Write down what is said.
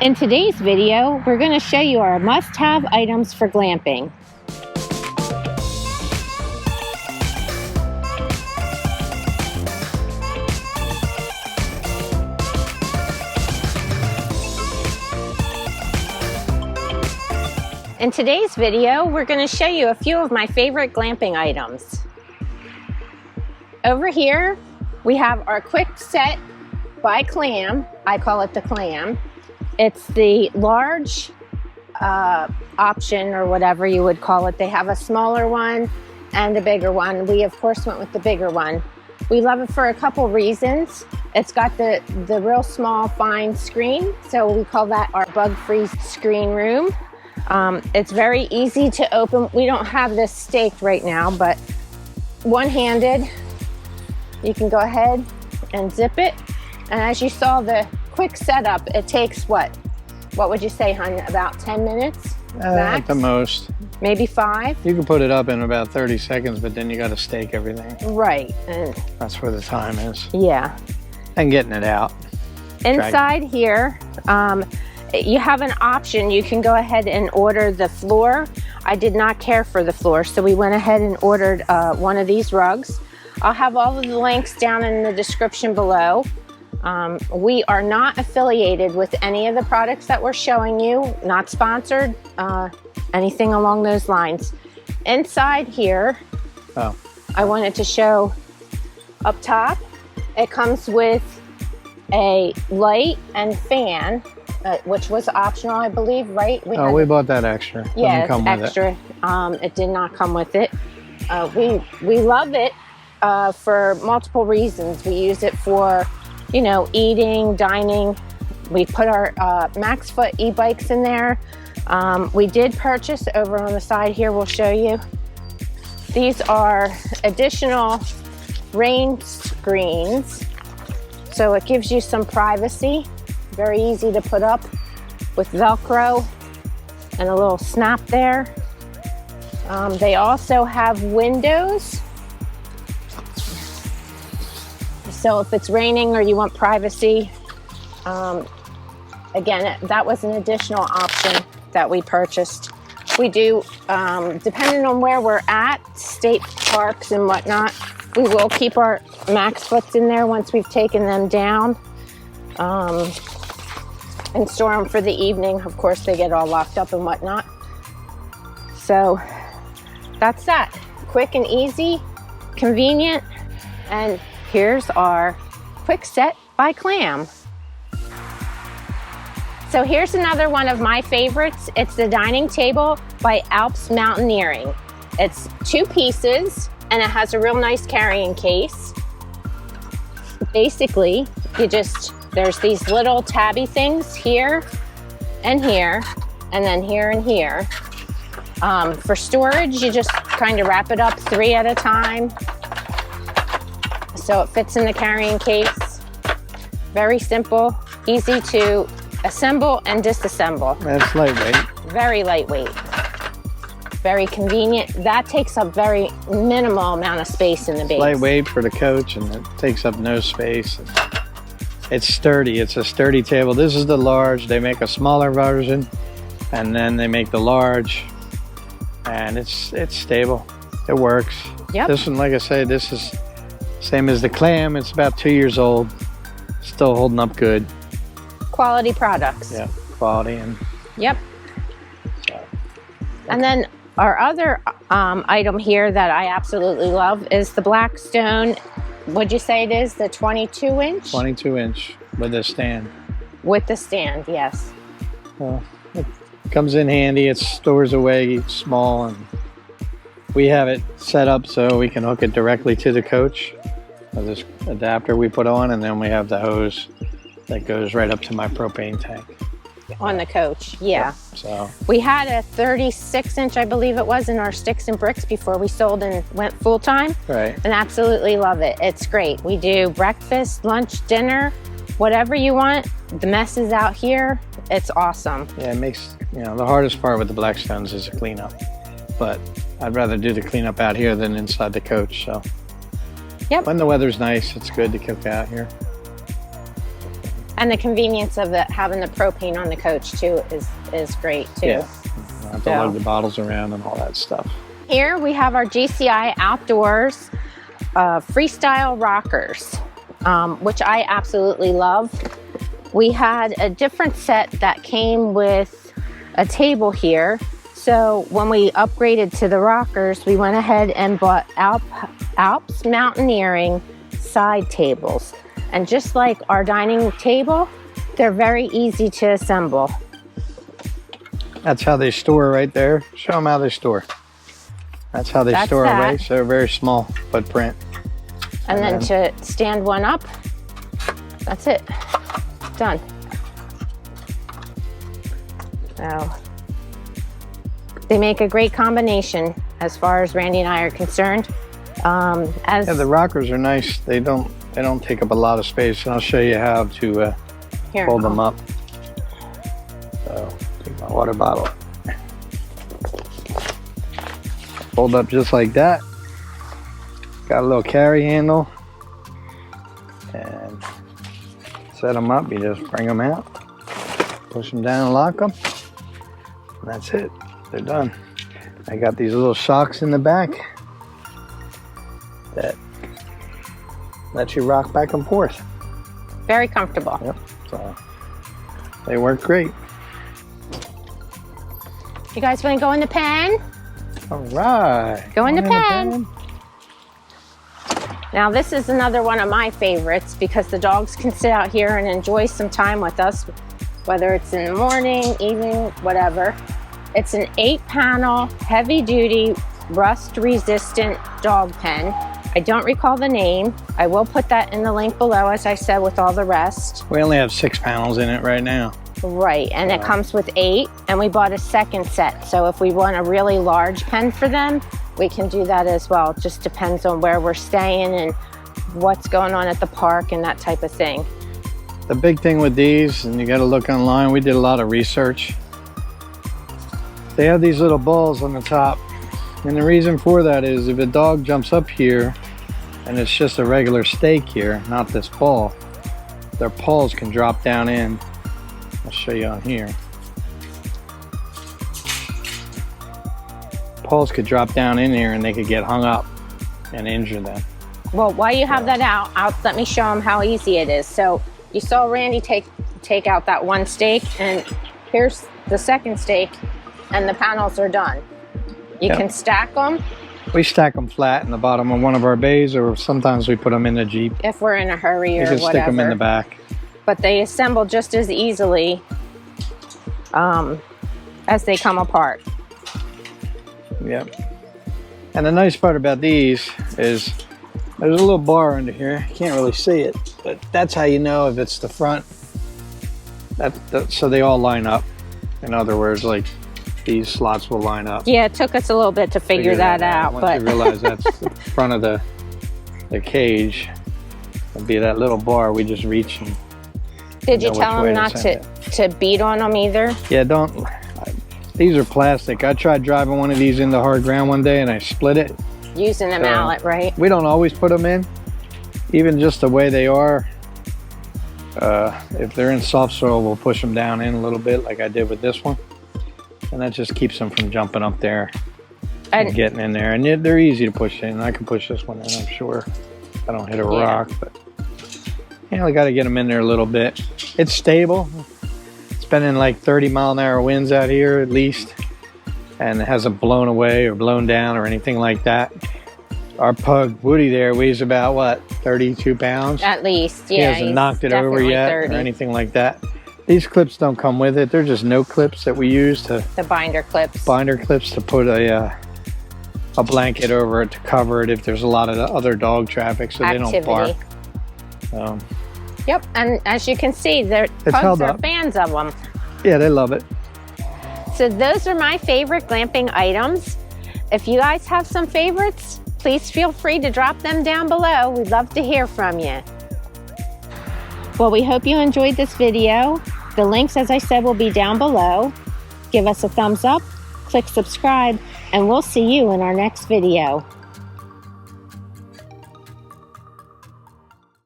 In today's video, we're going to show you our must-have items for glamping. In today's video, we're going to show you a few of my favorite glamping items. Over here, we have our Quick Set by Clam. I call it the Clam. It's the large option, or whatever you would call it. They have a smaller one and a bigger one. We, of course, went with the bigger one. We love it for a couple reasons. It's got the real small, fine screen, so we call that our bug-free screen room. It's very easy to open. We don't have this staked right now, but one-handed, you can go ahead and zip it. And as you saw the quick setup, it takes what would you say, hon? About 10 minutes? Max? At the most. Maybe 5? You can put it up in about 30 seconds, but then you got to stake everything. Right. That's where the time is. Yeah. And getting it out. Inside here, you have an option. You can go ahead and order the floor. I did not care for the floor, so we went ahead and ordered one of these rugs. I'll have all of the links down in the description below. We are not affiliated with any of the products that we're showing you, not sponsored, anything along those lines. Inside here, I wanted to show up top, it comes with a light and fan, which was optional, I believe, right? We bought that extra. Yeah, it's extra. It did not come with it. We love it for multiple reasons. We use it for, you know, eating, dining. We put our Max Foot e-bikes in there. We did purchase over on the side here, we'll show you. These are additional rain screens. So it gives you some privacy. Very easy to put up with Velcro and a little snap there. They also have windows. So if it's raining or you want privacy, again, that was an additional option that we purchased. We do, depending on where we're at, state parks and whatnot, we will keep our Max Foots in there once we've taken them down and store them for the evening. Of course, they get all locked up and whatnot. So that's that. Quick and easy, convenient, and here's our Quick Set by Clam. So here's another one of my favorites. It's the dining table by Alps Mountaineering. It's 2 pieces and it has a real nice carrying case. Basically, there's these little tabby things here and here, and then here and here. For storage, you just kind of wrap it up 3 at a time. So it fits in the carrying case. Very simple, easy to assemble and disassemble. That's lightweight. Very lightweight. Very convenient. That takes up very minimal amount of space in the base. Lightweight for the coach, and it takes up no space. It's sturdy. It's a sturdy table. This is the large. They make a smaller version, and then they make the large, and it's stable. It works. Yep. This one, like I say, this is same as the Clam. It's about 2 years old. Still holding up good. Quality products. Yeah, quality. And yep. And then our other item here that I absolutely love is the Blackstone. Would you say it is the 22-inch? 22-inch with a stand. With the stand, yes. It comes in handy. It stores away small, and we have it set up so we can hook it directly to the coach. This adapter we put on, and then we have the hose that goes right up to my propane tank. On the coach, yeah. Yep. So we had a 36-inch, I believe it was, in our sticks and bricks before we sold and went full-time. Right. And absolutely love it. It's great. We do breakfast, lunch, dinner, whatever you want. The mess is out here. It's awesome. Yeah, it makes, the hardest part with the Blackstones is the cleanup. But I'd rather do the cleanup out here than inside the coach, so. Yep. When the weather's nice, it's good to cook out here. And the convenience of having the propane on the coach too is great too. Yeah, I have to load the bottles around and all that stuff. Here we have our GCI Outdoors freestyle rockers, which I absolutely love. We had a different set that came with a table here. So when we upgraded to the rockers, we went ahead and bought Alps Mountaineering side tables. And just like our dining table, they're very easy to assemble. That's how they store right there. Show them how they store. That's how they store away. So they're very small footprint. And then to stand one up, that's it. Done. So they make a great combination as far as Randy and I are concerned. Yeah, the rockers are nice. They don't take up a lot of space, and I'll show you how to hold them up. So take my water bottle, hold up just like that. Got a little carry handle, and set them up. You just bring them out, push them down, and lock them. And that's it. They're done. I got these little shocks in the back that let you rock back and forth. Very comfortable. Yep. So they work great. You guys want to go in the pen? All right. Go in the pen. Now this is another one of my favorites because the dogs can sit out here and enjoy some time with us, whether it's in the morning, evening, whatever. It's an 8-panel, heavy-duty, rust-resistant dog pen. I don't recall the name. I will put that in the link below, as I said, with all the rest. We only have 6 panels in it right now. Right, and it comes with 8, and we bought a second set. So if we want a really large pen for them, we can do that as well. It just depends on where we're staying and what's going on at the park and that type of thing. The big thing with these, and you got to look online, we did a lot of research. They have these little balls on the top. And the reason for that is if a dog jumps up here and it's just a regular stake here, not this ball, their paws can drop down in. I'll show you on here. Paws could drop down in here and they could get hung up and injure them. Well, while you have that out, let me show them how easy it is. So you saw Randy take out that one stake, and here's the second stake, and the panels are done. You can stack them. We stack them flat in the bottom of one of our bays, or sometimes we put them in the Jeep. If we're in a hurry or whatever. You can stick them in the back. But they assemble just as easily as they come apart. Yep. And the nice part about these is there's a little bar under here. You can't really see it, but that's how you know if it's the front. So they all line up. In other words, like these slots will line up. Yeah, it took us a little bit to figure that out. Once you realize that's the front of the cage, it'll be that little bar. We just reach and did you tell them not to beat on them either? Yeah, don't. These are plastic. I tried driving one of these into hard ground one day and I split it. Using a mallet, right? We don't always put them in, even just the way they are. If they're in soft soil, we'll push them down in a little bit like I did with this one. And that just keeps them from jumping up there and getting in there. And they're easy to push in. I can push this one in, I'm sure. I don't hit a rock, but we got to get them in there a little bit. It's stable. It's been in like 30-mile-an-hour winds out here at least, and it hasn't blown away or blown down or anything like that. Our pug Woody there weighs about what, 32 pounds? At least, yeah. He hasn't knocked it over yet 30. Or anything like that. These clips don't come with it. They're just no clips that we use to the binder clips. Binder clips to put a blanket over it to cover it if there's a lot of other dog traffic, so they don't bark. Yep, and as you can see, pugs are fans of them. Yeah, they love it. So those are my favorite glamping items. If you guys have some favorites, please feel free to drop them down below. We'd love to hear from you. Well, we hope you enjoyed this video. The links, as I said, will be down below. Give us a thumbs up, click subscribe, and we'll see you in our next video.